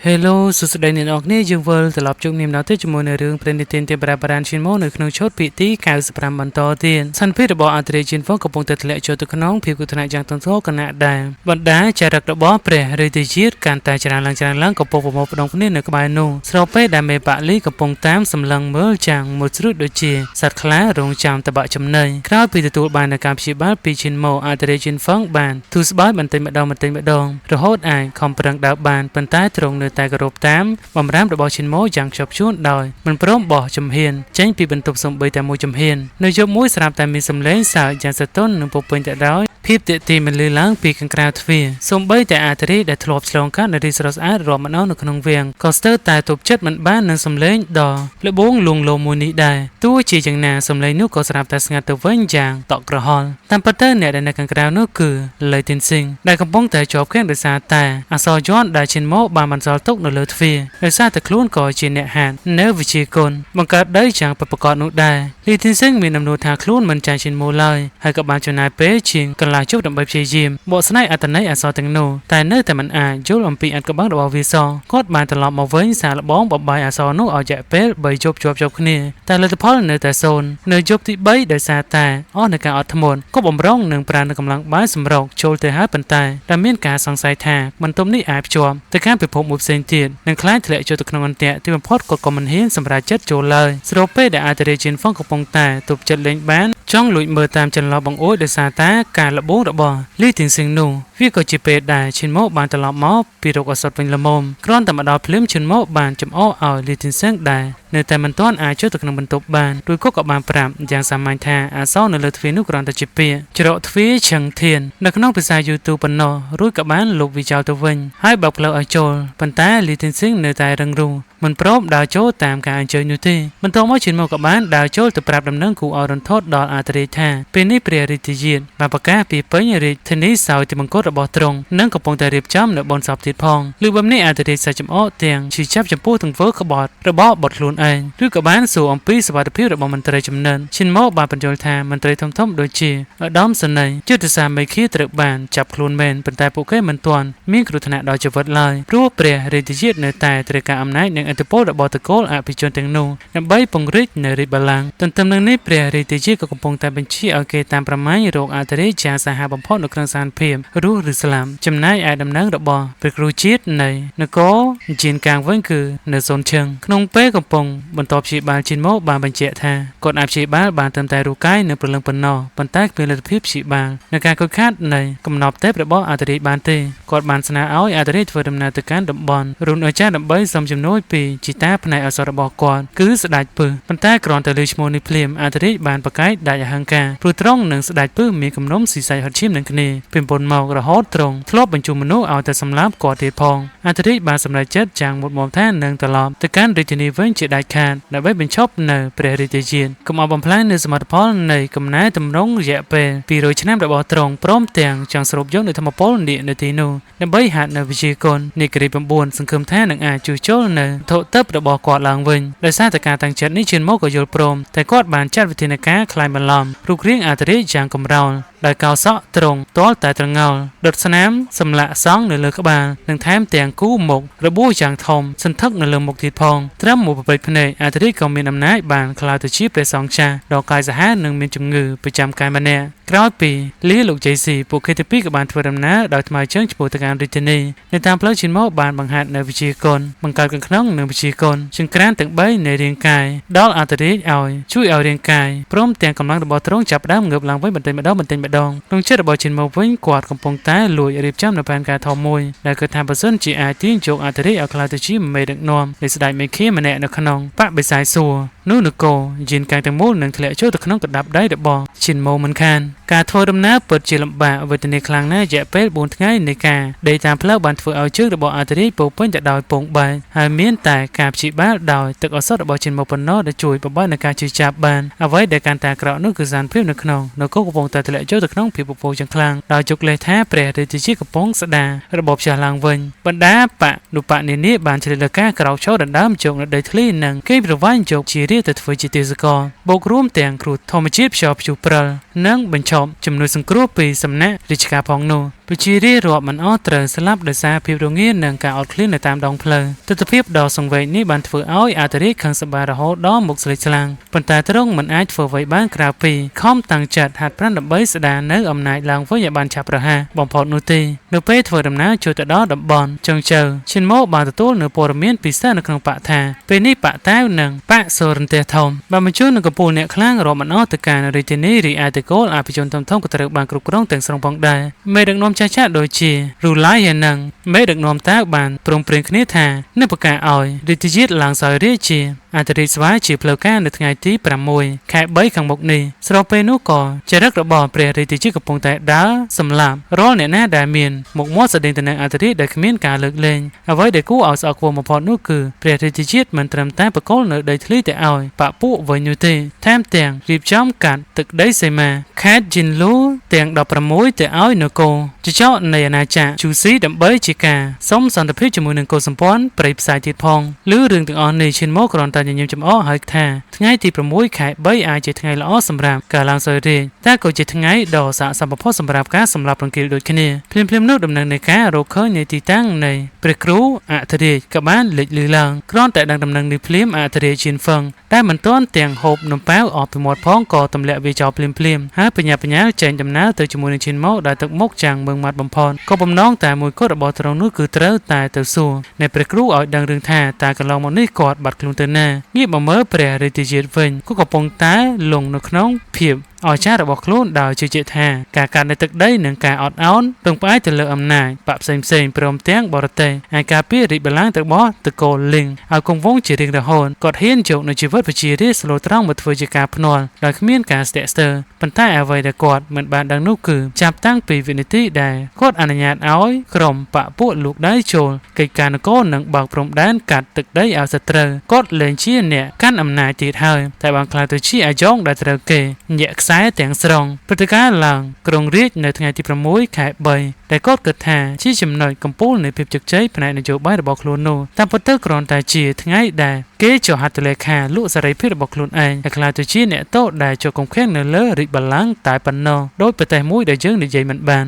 Hello សួស្តីអ្នកនរគ្នាយើងវិលត្រឡប់ជួបគ្នាម្ដងទៀតជាមួយនៅរឿងព្រេងនិទានទេវតាបារាណឈិនម៉ូនៅក្នុងឈុតភាគទី95បន្តទៀតសន្និភាពរបស់អន្តរជាតិកំពុងតែធ្លាក់ចូលទៅក្នុងភាពគូថ្នាក់យ៉ាងធ្ងន់ធ្ងរគណៈដែរបណ្ដាចរិតរបស់ព្រះរាជជាតិកាន់តែច្រើនឡើងកំពុងប្រមូលផ្ដុំគ្នានៅក្បែរនោះស្របពេលដែលមេប៉ាលីកំពុងតាមសម្លឹងមើលចាំងមួយជ្រួចដូចជាសត្វខ្លារងចាំតបៈចំណីក្រោយពីទទួលបាននូវការព្យាបាលពីឈិនម៉ូអន្តរជាតិបានទូស្បើយបន្តិចម្ដងរហូតអាចខំប្រឹងដើរបានប៉ុន្តែទ្រង់នៅតែគោរពតាមបំរាមរបស់ឈិនម៉ូយ៉ាងខ្ជាប់ខ្ជួនដោយមិនព្រមបោះជំហានចេញពីបន្ទប់សំបីតែមួយជំហាននៅយប់មួយស្រាប់តែមានសម្លេងសើចយ៉ាងសទន់និងពោពេញទៅដោយភាពទាក់ទាញមិនលឺឡើងពីខាងក្រៅទ្វារសូម្បីតែអាតរីដែលធ្លាប់ឆ្លងកាត់នៅរីស្រស់ស្អាតរាប់មិនអស់នៅក្នុងវាំងក៏ស្ទើរតែទប់ចិត្តមិនបាននឹងសម្លេងដ៏ល្បងលួងលោមមួយនេះដែរទោះជាយ៉ាងណាសម្លេងនោះក៏ស្រាប់តែស្ងាត់ទៅវិញយ៉ាងតក់ក្រហល់តាមពិតទៅអ្នកដែលនៅខាងក្រៅនោះគឺលៃទីនស៊ីងដែលកំពុងតែជាប់ខាំងដោយសារតែអសរយ័ន្តដែលឈិនម៉ូបានបន្សល់ទុកនៅលើទ្វារដោយសារតែខ្លួនក៏ជាអ្នកហាត់នៅវិជាគុណបង្កើតដីយ៉ាងប្រកបនោះដែរលីទីនស៊ីងមានដំណួរថាខ្លួនមិនចាញ់ឈិនម៉ូឡើយហើយក៏បានចំណាយពេលជាងកន្លះជប់ដើម្បីព្យាយាមបកស្រាយអត្ថន័យអក្សរទាំងនោះតែនៅតែមិនអាចយល់អំពីអត្ថកបាំងរបស់វាសគាត់បានត្រឡប់មកវិញសាកល្បងបបាយអក្សរនោះឲ្យរយៈពេល3ជប់ជាប់គ្នាតែលទ្ធផលនៅតែ0នៅជប់ទី3ដោយសារតែអស់នៃការអត់ធ្មត់ក៏បំរុងនឹងប្រាណនៅកម្លាំងបាយសម្រុកចូលទៅហើយប៉ុន្តែតែមានការសង្ស័យថាបន្ទប់នេះអាចភ្ជាប់ទៅកាន់ពិភពមួយផ្សេងទៀតនឹងខ្លាចធ្លាក់ចូលទៅក្នុងអន្ទាក់ទីបំផុតគាត់ក៏មិនហ៊ានសម្រេចចិត្តចូលឡើយស្របពេលដែលអាតេរ៉េជិនហ្វុងកំពុងតែទប់ចិត្តលេងបានចង់លួចមើលតាមចន្លោះបង្អួចដោយសារតែការលបងរបស់លីទីនស៊ីងនោះវាក៏ជាពេលដែលឈិនម៉ូបានត្រឡប់មកពីរោគអសត់វិញល្មមគ្រាន់តែមកដល់ភ្លាមឈិនម៉ូបានចំអកឲ្យលីទីនស៊ីងដែរនៅតែមិនទាន់អាចចូលទៅក្នុងបន្ទប់បានរួចក៏បានប្រាប់យ៉ាងសាមញ្ញថាអសរនៅលើទ្វារនោះគ្រាន់តែជាពាក្យច្រកទ្វារឆឹងធាននៅក្នុងភាសាយូទូប៉ុណ្ណោះរួចក៏បានលុបវាចោលទៅវិញហើយបើកផ្លូវឲ្យចូលប៉ុន្តែលីទីនស៊ីងនៅតែរឹងរូសមិនព្រមដើរចូលតាមការអញ្ជើញនោះទេបន្ទាប់មកឈិនម៉ូក៏បានដើរចូលទៅប្រាប់ដំណឹងគូអរន្ធត់ដល់អាតរេថាពេលនេះព្រះរាជជាតិបានប្រកាសពីពេញរាជធានីសោយទីមង្គលរបស់ទ្រង់និងកំពុងតែរៀបចំនៅបុណ្យសពទៀតផងលឺបែបនេះអាតរេសាច់ចំអកទាំងឈឺចាប់ចំពោះទាំងធ្វើក្បត់របស់បុតខ្លួនឯងឬក៏បានសួរអំពីសុវត្ថិភាពរបស់មន្ត្រីចំណិនឈិនម៉ូបានបញ្យល់ថាមន្ត្រីធំដូចជាឧត្តមសេនីយ៍យុទ្ធសាស្ត្រមេឃាត្រូវបានចាប់ខ្លួនមែនប៉ុន្តែពួកគេមិនទាន់មានគ្រោះថ្នាក់ដល់ជីវិតឡើយព្រោះព្រះរាជជាតិនៅតែត្រូវការអំណាចនិងឥទ្ធិពលរបស់តកូលអភិជនទាំងនោះដើម្បីពង្រីកនៅរាជបល្ល័ង្កទន្ទឹមនឹងនេះព្រះរាជជាតិក៏កំពុងតែបញ្ជាឲ្យគេតាមប្រមាញរោគអាតរេជាសាហាវបំផុតនៅក្នុងសានភាពរស់ឬស្លាប់ចំណែកឯដំណឹងរបស់ព្រះគ្រូជាតិនៃនគរជីនកាងវិញគឺនៅសូនឈឹងក្នុងពេលកំពុងបន្តព្យាបាលឈិនម៉ូបានបញ្ជាក់ថាគាត់អាចព្យាបាលបានត្រឹមតែរូបកាយនិងព្រលឹងប៉ុណ្ណោះប៉ុន្តែគ្មានលទ្ធភាពព្យាបាលនៅការខូចខាតនៃកំណប់ទេពរបស់អាតរេបានទេគាត់បានស្នើឲ្យអាតរេធ្វើដំណើរទៅកាន់តំបន់រូនអាចារ្យដើម្បីសុំជំនួយពីជីតាផ្នែកអក្សររបស់គាត់គឺស្ដេចពឹសប៉ុន្តែគ្រាន់តែលើឈ្មោះនេះភ្លាមអាតរេបានប្រកែកដាច់អហង្ការព្រោះត្រង់នឹងស្ដេចពឹសមានគំនុំស៊ីស័យហត់ឈាមនឹងគ្នាពីមុនមករហូតត្រង់ធ្លាប់បញ្ជូនមនុស្សឲ្យតែសម្លាប់គាត់ទៀតផងអាតរេបានសម្រេចចិត្តយ៉ាងមុតមមថានឹងត្រឡប់ទៅកាន់រាជធានីវិញជាដាច់ខាតដើម្បីបញ្ឈប់នៅព្រះរាជជាតិកុំឲ្យបំផ្លាញនូវសមិទ្ធផលនៃកំណែតម្រង់រយៈពេល200ឆ្នាំរបស់ទ្រង់ព្រមទាំងចង់ស្រូបយកនូវធម្មពលនាគនៅទីនោះដើម្បីហាត់នៅវិជាគុណនាគរី9សង្ឃឹមថានឹងអាចជួសជុលនៅធុទឹករបស់គាត់ឡើងវិញដោយសារតែការតាំងចិត្តនេះឈិនម៉ូក៏យល់ព្រមតែគាត់បានចាត់វិធានការខ្លាយបន្លំរូបរាងអាតរេយ៉ាងកំរោលដោយកោសក់ត្រង់ទាល់តែត្រងោលដុតស្នាមសម្លាក់សង់នៅលើក្បាលនិងថែមទាំងគូមុខរបួសយ៉ាងធំសន្ធឹកនៅលើមុខទៀតផងត្រឹមមួយប្រពេចភ្នែកអាតរេក៏មានអំណាចបានក្លាយទៅជាព្រះសង្ឃចាស់ដ៏កាយសាហាវនិងមានជំងឺប្រចាំកាយម្នាក់ក្រោយពីលាលោកជ័យស៊ីពួកគេទាំងពីរក៏បានធ្វើដំណើរដោយថ្មើរជើងឆ្ពោះទៅកាន់រាជធានីនៅតាមផ្លូវឈិនម៉ូបានបង្ហាត់នៅវិជាគុណបង្កើតខាងក្នុងនិងវិជាគុណចង្ក្រានទាំង3នៃរាងកាយដល់អាតរេឲ្យជួយឲ្យរាងកាយព្រមទាំងកម្លាំងរបស់ទ្រង់ចាប់ផ្ដើមងើបឡើងវិញបន្តិចម្ដងក្នុងចិត្តរបស់ឈិនម៉ូវិញគាត់កំពុងតែលួចរៀបចំនៅផែនការធំមួយដែលគឺថាបើសិនជាអាចទាញយកអាតរេឲ្យក្លាយទៅជាមេដឹកនាំនៃស្ដេចមេឃាម្នាក់នៅក្នុងបកបិសាយសួរនោះនគរយានកាំងទាំងមូលនឹងធ្លាក់ចូលទៅក្នុងកណ្ដាប់ដៃរបស់ឈិនម៉ូមិនខានការធ្វើដំណើរពិតជាលំបាកវេទនាខ្លាំងណាស់រយៈពេល4ថ្ងៃនៃការដេកតាមផ្លូវបានធ្វើឲ្យជើងរបស់អាតរេពោពេញទៅដោយពងបែកហើយមានតែការព្យាបាលដោយទឹកឱសថរបស់ឈិនម៉ូប៉ុណ្ណោះដែលជួយបំបាត់នឹងការឈឺចាប់បានអ្វីដែលកាន់តែអាក្រក់នោះគឺសានភាពនៅក្នុងនគរកំពុងតែធ្លាក់ចូលទៅក្នុងភាពពពោយ៉ាងខ្លាំងដោយជោគលេសថាព្រះរាជជាកំពុងស្ដាររបបផ្ទះឡើងវិញបណ្ដាបកនុបនានាបានជ្រើសរើសការក្រោកឈរដណ្ដើមជោគនៅដីធ្លីនិងគេប្រវាញ់ជោគជារាទៅធ្វើជាទេសករបូករួមទាំងគ្រូធម្មជាតិភ្ជាប់ព្យុះព្រិលនិងបញ្ឈ ជំនួយសង្គ្រោះពីសំណាក់រាជការផងនោះប្រជារាស្ត្ររាប់មិនអស់ត្រូវស្លាប់ដោយសារភាពរងានិងការអត់ឃ្លាននៅតាមដងផ្លូវទស្សនវិជ្ជាដ៏សង្វេគនេះបានធ្វើឲ្យអធិរាជខឹងសម្បាររហូតដល់មុខស្លេកស្លាំងប៉ុន្តែទ្រង់មិនអាចធ្វើអ្វីបានក្រៅពីខំតាំងចិត្តហាត់ប្រាណដើម្បីស្ដារនៅអំណាចឡើងវិញឲ្យបានឆាប់រហ័សបំផុតនោះទេនៅពេលធ្វើដំណើរចូលទៅដល់តំបន់ចុងជើឈិនម៉ូបានទទួលនៅព័ត៌មានពិសេសនៅក្នុងបកថាពេលនេះបកតាវនិងបកសូរន្ទះធំបានបញ្ជូននឹងកំពូលអ្នកខ្លាំងរាប់មិនអស់ទៅកាន់រាជធានីរីឯតកូលអភិជនធំៗក៏ត្រូវបានគ្រប់គ្រងទាំងស្រុងផងដែរមេដឹកនាំចាស់ៗដូចជារូឡៃហើយនិងមេដឹកនាំតាវបានព្រមព្រៀងគ្នាថានឹងប្រកាសឲ្យរាជជាតិឡើងសោយរាជជាអធិរាជស្វាយជាផ្លូវការនៅថ្ងៃទី6ខែ3ខាងមុខនេះស្របពេលនោះក៏ចរិតរបស់ព្រះរាជជាតិកំពុងតែដើរសម្លាប់រាល់អ្នកណាដែលមានមុខមាត់ស្ដីទៅនឹងអធិរាជដែលគ្មានការលើកលែងអ្វីដែលគួរឲ្យស្អកខ្ពស់បំផុតនោះគឺព្រះរាជជាតិមិនត្រឹមតែបកគលនៅដីធ្លីទៅឲ្យបពពួកវិញនោះទេថែមទាំងរៀបចំកាត់ទឹកដីសីមាខេត្តជីនលូទាំង16ទៅឲ្យនគរចចកនៃអាណាចក្រជូស៊ីដើម្បីជាការសុំសន្តិភាពជាមួយនឹងកុលសម្ព័ន្ធព្រៃផ្សាយទៀតផងឬរឿងទាំងអស់នេះឈិនមកគ្រាន់តែញញឹមចំអកហើយថាថ្ងៃទី6ខែ3អាចជាថ្ងៃល្អសម្រាប់ការឡើងសោយរាជតែក៏ជាថ្ងៃដ៏ស័ក្តិសមបំផុតសម្រាប់ការសម្លាប់រង្គាលដូចគ្នាភ្លាមៗនោះដំណឹងនៃការរកឃើញនៃទីតាំងនៃព្រះគ្រូអធិរាជក៏បានលេចលឺឡើងគ្រាន់តែដឹងដំណឹងនេះភ្លាមអធិរាជឈិនហ្វឹងតែមិនទាន់ទាំងហូបនំប៉ាវអស់ពីមាត់ផងក៏ទម្លាក់វាចោលភ្លាមហើយបញ្ញាចេញដំណើរទៅជាមួយនឹងឈិនម៉ូដែលទឹកមុខចាំងមើងម៉ាត់បំផុតក៏បំណងតែមួយគត់របស់ទ្រង់នោះគឺត្រូវតែទៅសួរនៃព្រះគ្រូឲ្យដឹងរឿងថាតើកន្លងមកនេះគាត់បាត់ខ្លួនទៅណាងាកមកមើលព្រះរាជជាតិវិញក៏កំពុងតែលងនៅក្នុងភាពអស្ចារ្យរបស់ខ្លួនដោយជឿជាក់ថាការកាត់នៅទឹកដីនិងការអត់ឱនពឹងផ្អែកទៅលើអំណាចបកផ្សេងព្រមទាំងបរទេសហើយការពាររាជបល្ល័ង្ករបស់តកូលលីងឲ្យគង់វង្សជារៀងរហូតគាត់ហ៊ានយកនៅជីវិតប្រជារាស្ត្រស្លូតត្រង់មកធ្វើជាការភ្នាល់ដោយគ្មានការស្ទាក់ស្ទើរប៉ុន្តែអ្វីដែលគាត់មិនបានដឹងនោះគឺចាប់តាំងពីវិនាទីដែលគាត់អនុញ្ញាតឲ្យក្រុមបពពួកលោកដៃចូលកិច្ចការនគរនិងបើកព្រំដែនកាត់ទឹកដីឲ្យសត្រូវគាត់លែងជាអ្នកកាន់អំណាចទៀតហើយតែបានក្លាយទៅជាអាយ៉ងដែលត្រូវគេញាក់ខ្សែទាំងស្រុងព្រឹត្តិការណ៍ឡើងក្រុងរាជនៅថ្ងៃទី6ខែ3ដែលគាត់គិតថាជាចំណុចកំពូលនៃភាពជោគជ័យផ្នែកនយោបាយរបស់ខ្លួននោះតាមពិតទៅគ្រាន់តែជាថ្ងៃដែលគេចុះហត្ថលេខាលក់សេរីភាពរបស់ខ្លួនឯងហើយក្លាយទៅជាអ្នកទោសដែលជាប់ឃុំឃាំងនៅលើរាជបល្ល័ង្កតែប៉ុណ្ណោះដោយប្រទេសមួយដែលយើងនិយាយមិនបាន